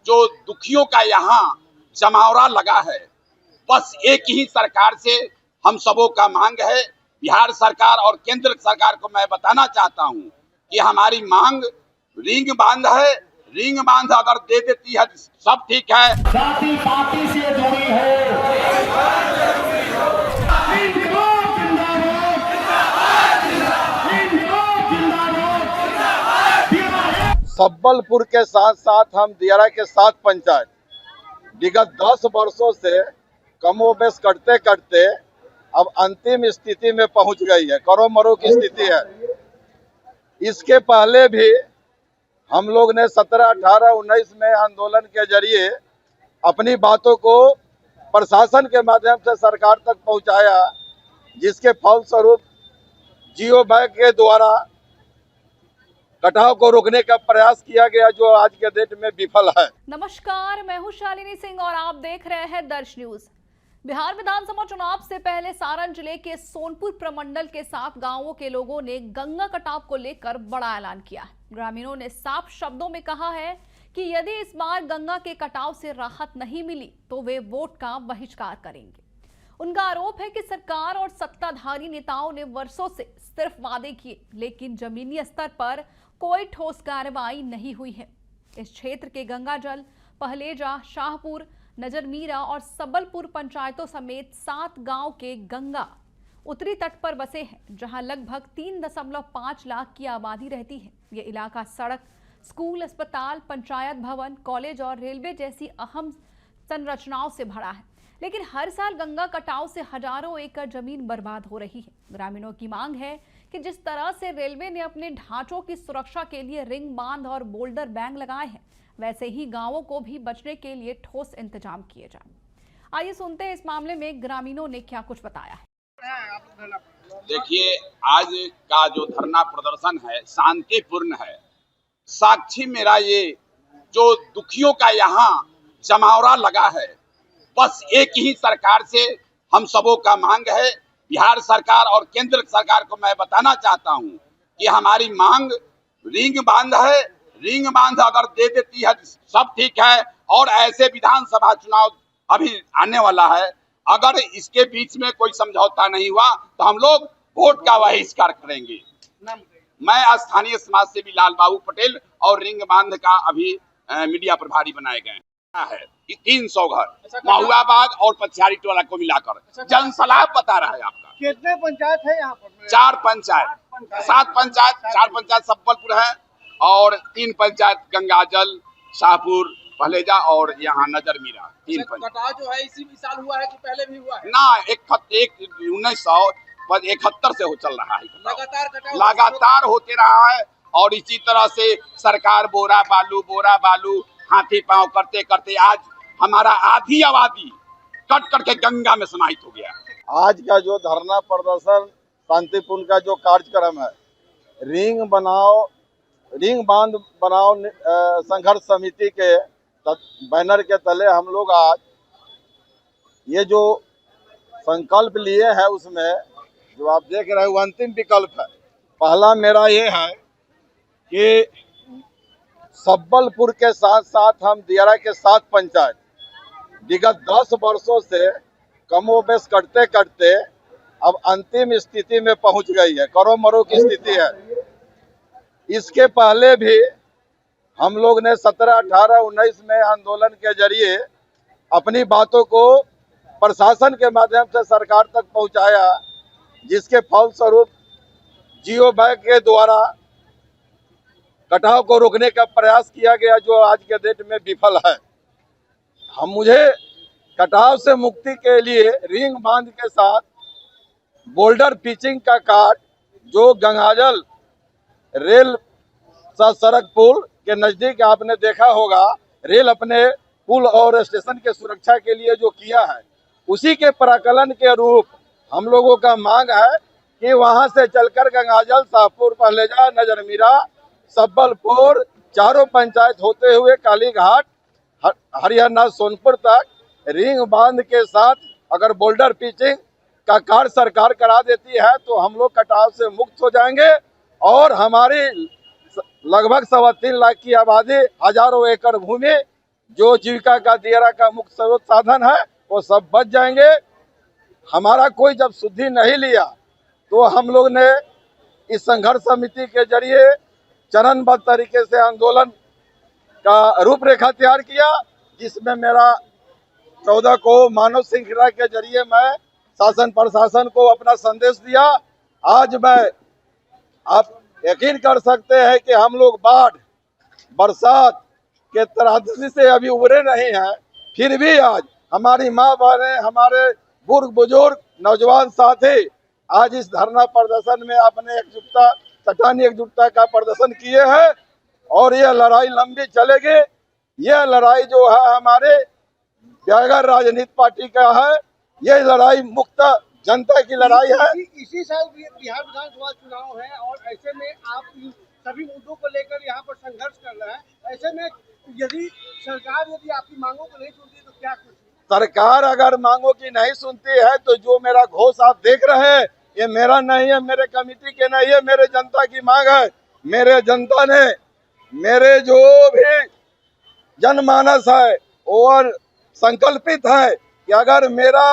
जो दुखियों का यहाँ जमावड़ा लगा है। बस एक ही सरकार से हम सबों का मांग है, बिहार सरकार और केंद्र सरकार को मैं बताना चाहता हूँ कि हमारी मांग रिंग बांध है। रिंग बांध अगर दे देती है सब ठीक है। जाति पाति से जुड़ी है। सब्बलपुर के साथ साथ हम दियारा के 7 पंचायत विगत 10 वर्षों से कमोबेश करते करते अब अंतिम स्थिति में पहुंच गई है, करो मरो की स्थिति है। इसके पहले भी हम लोग ने 17, 18, 19 में आंदोलन के जरिए अपनी बातों को प्रशासन के माध्यम से सरकार तक पहुंचाया, जिसके फलस्वरूप जियो बैंक के द्वारा कटाव को रोकने का प्रयास किया गया, जो आज के डेट में विफल है। नमस्कार, मैं हूं शालिनी सिंह और आप देख रहे हैं दर्श न्यूज। बिहार विधानसभा चुनाव से पहले सारण जिले के सोनपुर प्रमंडल के 7 गांवों के लोगों ने गंगा कटाव को लेकर बड़ा ऐलान किया। ग्रामीणों ने साफ शब्दों में कहा है कि यदि इस बार गंगा के कटाव से राहत नहीं मिली तो वे वोट का बहिष्कार करेंगे। उनका आरोप है कि सरकार और सत्ताधारी नेताओं ने वर्षों से सिर्फ वादे किए, लेकिन जमीनी स्तर पर कोई ठोस कार्रवाई नहीं हुई है। इस क्षेत्र के गंगाजल, पहलेजा, शाहपुर, नजरमीरा और सबलपुर पंचायतों समेत 7 गांव के गंगा उत्तरी तट पर बसे हैं, जहां लगभग 3.5 लाख की आबादी रहती है। ये इलाका सड़क, स्कूल, अस्पताल, पंचायत भवन, कॉलेज और रेलवे जैसी अहम संरचनाओं से भरा है, लेकिन हर साल गंगा कटाव से हजारों एकड़ जमीन बर्बाद हो रही है। ग्रामीणों की मांग है कि जिस तरह से रेलवे ने अपने ढांचों की सुरक्षा के लिए रिंग बांध और बोल्डर बैंक लगाए हैं, वैसे ही गांवों को भी बचने के लिए ठोस इंतजाम किए जाए। आइए सुनते हैं इस मामले में ग्रामीणों ने क्या कुछ बताया है। देखिए, आज का जो धरना प्रदर्शन है शांतिपूर्ण है। साक्षी मेरा ये जो दुखियों का यहाँ जमावड़ा लगा है, बस एक ही सरकार से हम सबों का मांग है, बिहार सरकार और केंद्र सरकार को मैं बताना चाहता हूं कि हमारी मांग रिंग बांध है। रिंग बांध अगर दे देती है सब ठीक है। और ऐसे विधानसभा चुनाव अभी आने वाला है, अगर इसके बीच में कोई समझौता नहीं हुआ तो हम लोग वोट का बहिष्कार करेंगे। मैं स्थानीय समाज सेवी लाल बाबू पटेल और रिंग बांध का अभी मीडिया प्रभारी बनाए गए है। 300 घर महुआबाद और पछियारी टोला को मिलाकर जनसलाह बता रहा है आपका। कितने पंचायत है यहाँ पर? 4 पंचायत, 7 पंचायत, 4 पंचायत सबलपुर है और 3 पंचायत गंगाजल, शाहपुर, पहलेजा और यहाँ नजरमीरा। 3 पंचायत। कटाव जो है इसी साल हुआ है कि पहले भी हुआ है? ना, 1971 से हो चल रहा है। लगातार होते रहा है और इसी तरह से सरकार बोरा बालू हाथी पांव करते करते आज हमारा आधी आबादी कट करके गंगा में समाहित हो गया। आज का जो धरना प्रदर्शन शांतिपूर्ण का जो कार्यक्रम है, रिंग बांध बनाओ संघर्ष समिति के बैनर के तले हम लोग आज ये जो संकल्प लिए हैं, उसमें जो आप देख रहे हैं वो अंतिम विकल्प है। पहला मेरा ये है कि सब्बलपुर के साथ साथ हम दियारा के 7 पंचायत विगत 10 वर्षों से कमोबेश करते करते अब अंतिम स्थिति में पहुंच गई है, करो मरो की स्थिति है। इसके पहले भी हम लोग ने 17, 18, 19 में आंदोलन के जरिए अपनी बातों को प्रशासन के माध्यम से सरकार तक पहुंचाया, जिसके फलस्वरूप जियो बैंक के द्वारा कटाव को रोकने का प्रयास किया गया, जो आज के डेट में विफल है। मुझे कटाव से मुक्ति के लिए रिंग बांध के साथ बोल्डर पिचिंग का कार्य, जो गंगाजल रेल सड़क पुल के नजदीक आपने देखा होगा, रेल अपने पुल और स्टेशन के सुरक्षा के लिए जो किया है, उसी के प्राकलन के रूप हम लोगों का मांग है कि वहां से चलकर गंगाजल, शाहपुर, पहलेजा, नजरमीरा, सबलपुर, चारों पंचायत होते हुए कालीघाट, हरियाणा, सोनपुर तक रिंग बांध के साथ अगर बोल्डर पिचिंग का कार्य सरकार करा देती है तो हम लोग कटाव से मुक्त हो जाएंगे और हमारी लगभग 3.25 लाख की आबादी, हजारों एकड़ भूमि जो जीविका का दियरा का मुख्य स्रोत साधन है वो सब बच जाएंगे। हमारा कोई जब शुद्धि नहीं लिया तो हम लोग ने इस संघर्ष समिति के जरिए चरणबद्ध तरीके से आंदोलन का रूपरेखा तैयार किया, जिसमें मेरा 14 को मानव श्रृंखला के जरिए मैं शासन प्रशासन को अपना संदेश दिया। आज मैं आप यकीन कर सकते हैं कि हम लोग बाढ़ बरसात के त्रासदी से अभी उबरे नहीं हैं, फिर भी आज हमारी माँ बहनें, हमारे बुजुर्ग बुजुर्ग नौजवान साथी आज इस धरना प्रदर्शन में अपने एकजुटता, चट्टानी एकजुटता का प्रदर्शन किए हैं और यह लड़ाई लंबी चलेगी। यह लड़ाई जो है हमारे बगैर राजनीति पार्टी का है, यह लड़ाई मुक्त जनता की लड़ाई है। इसी साल बिहार विधानसभा चुनाव है और ऐसे में आप सभी मुद्दों को लेकर यहाँ पर संघर्ष कर रहे हैं। ऐसे में यदि सरकार आपकी मांगों को नहीं सुनती तो क्या कुछ? सरकार अगर मांगों की नहीं सुनती है तो जो मेरा घोष आप देख रहे हैं ये मेरा नहीं है, मेरे कमेटी के नहीं है, मेरे जनता की मांग है। मेरे जनता ने, मेरे जो भी जनमानस है और संकल्पित है कि अगर मेरा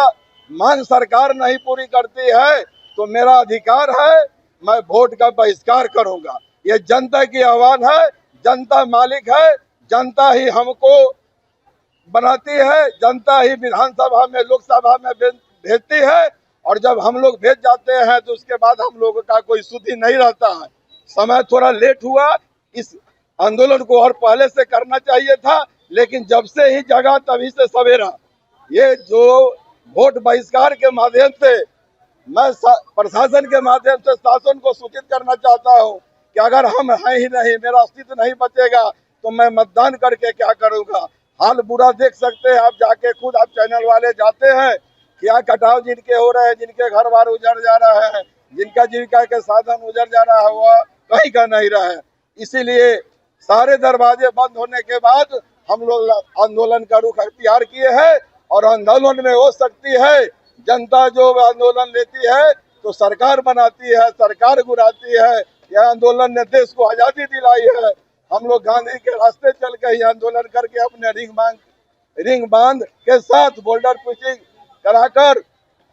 मांग सरकार नहीं पूरी करती है तो मेरा अधिकार है, मैं वोट का बहिष्कार करूंगा। ये जनता की आह्वान है, जनता मालिक है, जनता ही हमको बनाती है, जनता ही विधानसभा में लोकसभा में भेजती है और जब हम लोग भेज जाते हैं तो उसके बाद हम लोगों का कोई शुद्धि नहीं रहता है। समय थोड़ा लेट हुआ, इस आंदोलन को और पहले से करना चाहिए था, लेकिन जब से ही जगा तभी से सवेरा। ये जो वोट बहिष्कार के माध्यम से मैं प्रशासन के माध्यम से शासन को सूचित करना चाहता हूँ कि अगर हम हैं ही नहीं, मेरा अस्तित्व नहीं बचेगा तो मैं मतदान करके क्या करूँगा। हाल बुरा देख सकते हैं आप, जाके खुद आप चैनल वाले जाते हैं, क्या कटाव जिनके हो रहे हैं, जिनके घर बार उजड़ जा रहा है, जिनका जीविका के साधन उजड़ जा रहा है, वह कहीं का नहीं रहा है। इसीलिए सारे दरवाजे बंद होने के बाद हम लोग आंदोलन का रुख अख्तियार किए हैं और आंदोलन में हो सकती है जनता जो आंदोलन लेती है तो सरकार बनाती है, सरकार गिराती है। यह आंदोलन ने देश को आजादी दिलाई है। हम लोग गांधी के रास्ते चल के ही आंदोलन करके अपने रिंग बांध के साथ बॉर्डर पुलिसिंग कराकर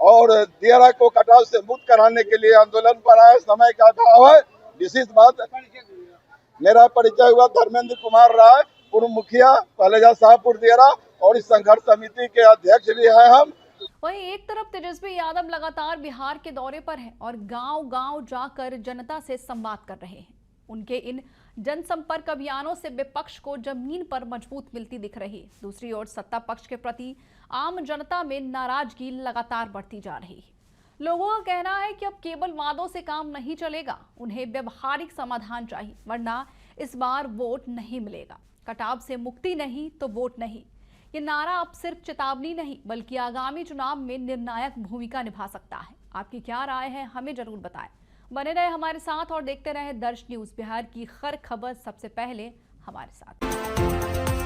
और दियरा को कटाव से मुक्त कराने के लिए आंदोलन पर आए। समय का अभाव है। विशेष बात, मेरा परिचय हुआ धर्मेंद्र कुमार राय, पूर्व मुखिया पहलेजा शाहपुर दियरा और इस संघर्ष समिति के अध्यक्ष भी हैं हम। वहीं एक तरफ तेजस्वी यादव लगातार बिहार के दौरे पर हैं और गांव-गांव जाकर जनता से संवाद कर रहे हैं। उनके इन जनसंपर्क अभियानों से विपक्ष को जमीन पर मजबूत मिलती दिख रही है। दूसरी ओर सत्ता पक्ष के प्रति आम जनता में नाराजगी लगातार बढ़ती जा रही है। लोगों का कहना है कि अब केवल वादों से काम नहीं चलेगा, उन्हें व्यवहारिक समाधान चाहिए, वरना इस बार वोट नहीं मिलेगा। कटाव से मुक्ति नहीं तो वोट नहीं, ये नारा अब सिर्फ चेतावनी नहीं बल्कि आगामी चुनाव में निर्णायक भूमिका निभा सकता है। आपकी क्या राय है, हमें जरूर बताएं। बने रहे हमारे साथ और देखते रहे दर्श न्यूज। बिहार की हर खबर सबसे पहले हमारे साथ।